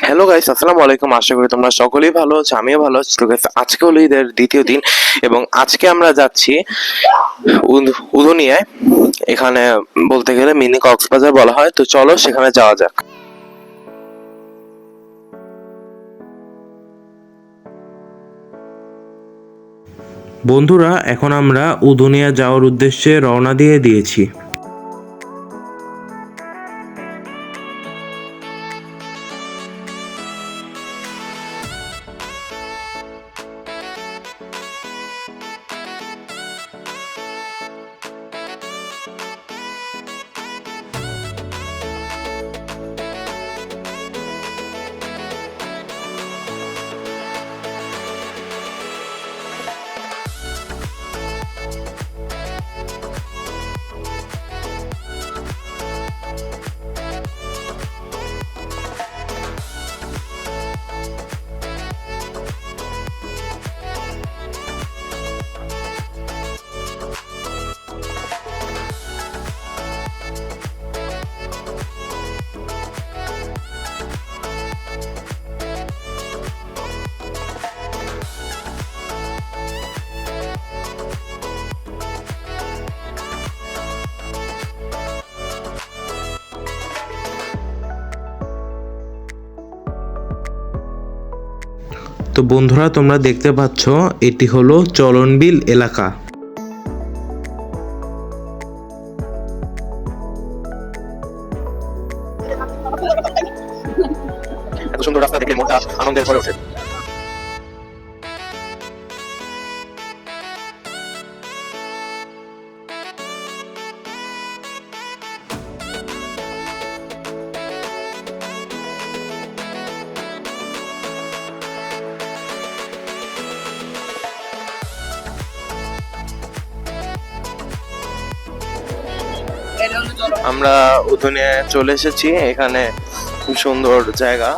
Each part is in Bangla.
হ্যালো গাইস, আসসালামু আলাইকুম। আশা করি তোমরা সকলেই ভালো আছো, আমিও ভালো আছি। তো গাইস, আজকে হলো ঈদের দ্বিতীয় দিন এবং আজকে আমরা যাচ্ছি উদুনিয়ায়। এখানে বলতে গেলে মিনি কক্সবাজার বলা হয়। তো চলো সেখানে যাওয়া যাক। বন্ধুরা, এখন আমরা উদুনিয়া যাওয়ার উদ্দেশ্যে রওনা দিয়ে দিয়েছি। তো বন্ধুরা, তোমরা দেখতে পাচ্ছ এটি হলো চলনবিল এলাকা। এত সুন্দর রাস্তা দেখলে মনটা আনন্দের ভরে ওঠে। আমরা উদুনিয়ায় চলে এসেছি। এখানে খুব সুন্দর জায়গা।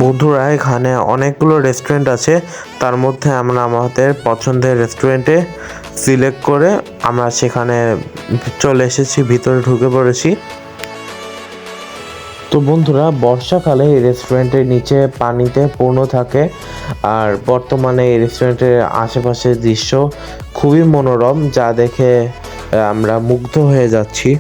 বন্ধুরা, এখানে অনেকগুলো রেস্টুরেন্ট আছে। তার মধ্যে আমরা আমাদের পছন্দের রেস্টুরেন্টে সিলেক্ট করে আমরা সেখানে চলে এসেছি, ভিতরে ঢুকে পড়েছি। তো বন্ধুরা, বর্ষাকালে এই রেস্টুরেন্টের নিচে পানিতে পূর্ণ থাকে। আর বর্তমানে এই রেস্টুরেন্টের আশেপাশের দৃশ্য খুবই মনোরম, যা দেখে আমরা মুগ্ধ হয়ে যাচ্ছি।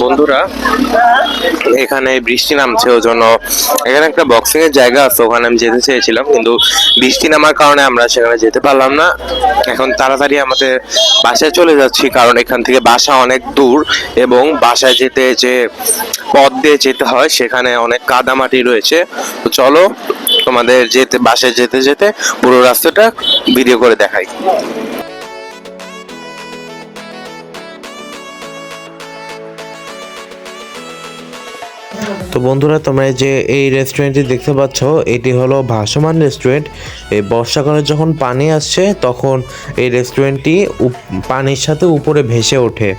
বন্ধুরা, এখানে বৃষ্টি নামছে, ওই জন্য এখানে একটা বক্সিং এর জায়গা আছে, ওখানে আমি যেতে চেয়েছিলাম, কিন্তু বৃষ্টি নামার কারণে আমরা সেখানে যেতে পারলাম না। এখন তাড়াতাড়ি আমাদের বাসায় চলে যাচ্ছি, কারণ এখান থেকে বাসা অনেক দূর এবং বাসায় যেতে যে পথ দিয়ে যেতে হয় সেখানে অনেক কাদামাটি রয়েছে। তো চলো তোমাদের বাসায় যেতে যেতে পুরো রাস্তাটা ভিডিও করে দেখাই। তো বন্ধুরা, তোমরা যে এই রেস্টুরেন্টটি দেখতে পাচ্ছ, এটি হলো ভাসমান রেস্টুরেন্ট। এই বর্ষাকালে যখন পানি আসছে তখন এই রেস্টুরেন্টটি পানির সাথে উপরে ভেসে ওঠে।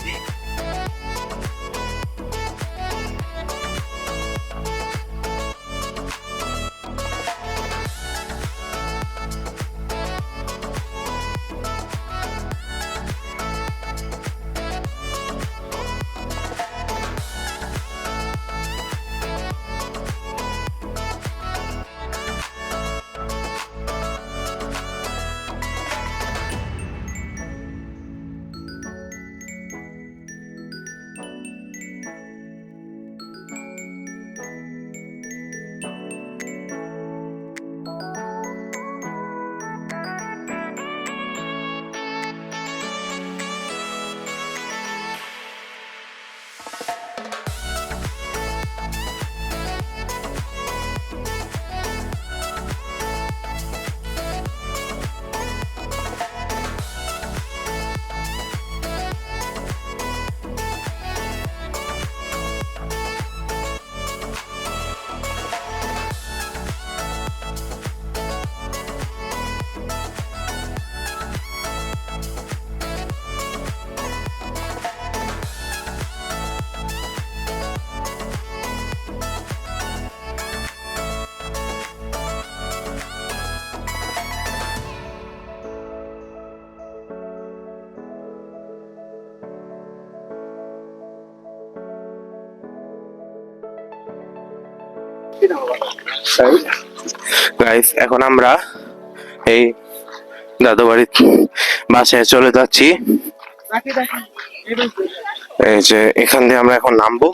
গাইস, এখন আমরা এই দাদু বাড়ির বাসায় চলে যাচ্ছি। এই যে এখান দিয়ে আমরা এখন নামবো।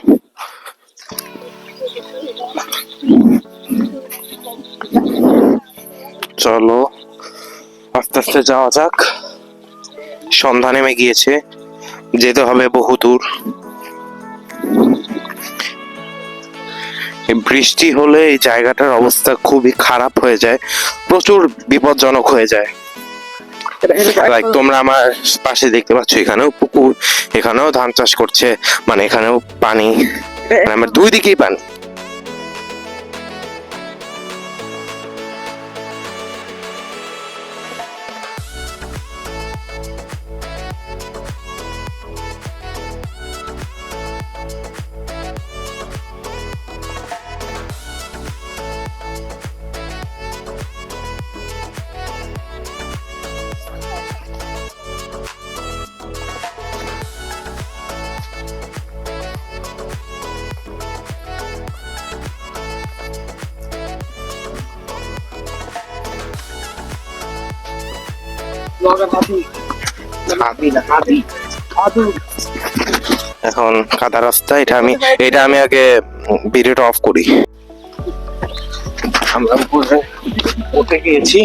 চলো আস্তে আস্তে যাওয়া যাক। সন্ধ্যা নেমে গিয়েছে, যেতে হবে বহু দূর। বৃষ্টি হলে এই জায়গাটার অবস্থা খুবই খারাপ হয়ে যায়, প্রচুর বিপজ্জনক হয়ে যায়। তোমরা আমার পাশে দেখতে পাচ্ছ, এখানেও পুকুর, এখানেও ধান চাষ করছে, মানে এখানেও পানি, মানে আমার দুই দিকেই পানি। এখন কাদা রাস্তা, এটা আমি আগে ভিডিওটা অফ করি। আমরা উঠে গিয়েছি।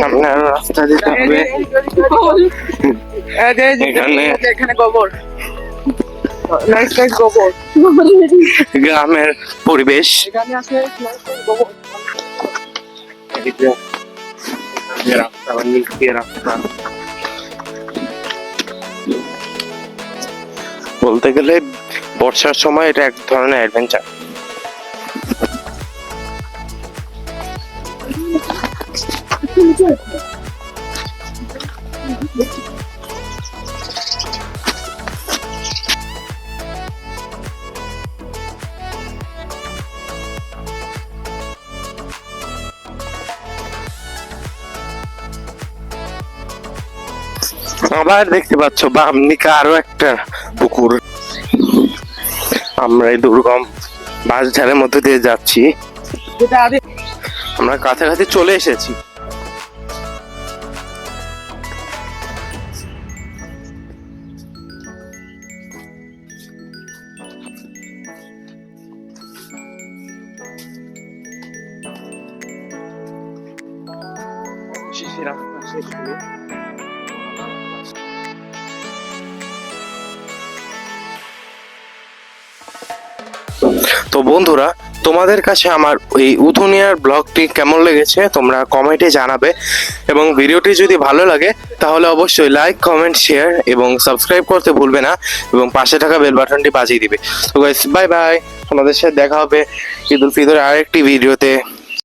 সামনে আরো রাস্তা যেতে হবে। এখানে গোবর, গ্রামের পরিবেশ। এখানে আছে গোবর। বলতে গেলে বর্ষার সময় এটা এক ধরনের অ্যাডভেঞ্চার। আবার দেখতে পাচ্ছ বাম দিকে আরো একটা পুকুর। আমরা এই দুর্গম বাঁশঝাড়ের মধ্যে দিয়ে যাচ্ছি, আমরা কাছাকাছি চলে এসেছি। পাশে রাস্তা শেষ হলো। তো বন্ধুরা, তোমাদের কাছে আমার এই উধুনিয়ার ব্লগটি কেমন লেগেছে তোমরা কমেন্টে জানাবে, এবং ভিডিওটি যদি ভালো লাগে তাহলে অবশ্যই লাইক, কমেন্ট, শেয়ার এবং সাবস্ক্রাইব করতে ভুলবে না, এবং পাশে থাকা বেল বাটনটি বাজিয়ে দিবে। তো গাইস, বাই বাই, তোমাদের সাথে দেখা হবে ঈদ উল ফিতরের আরেকটি ভিডিওতে।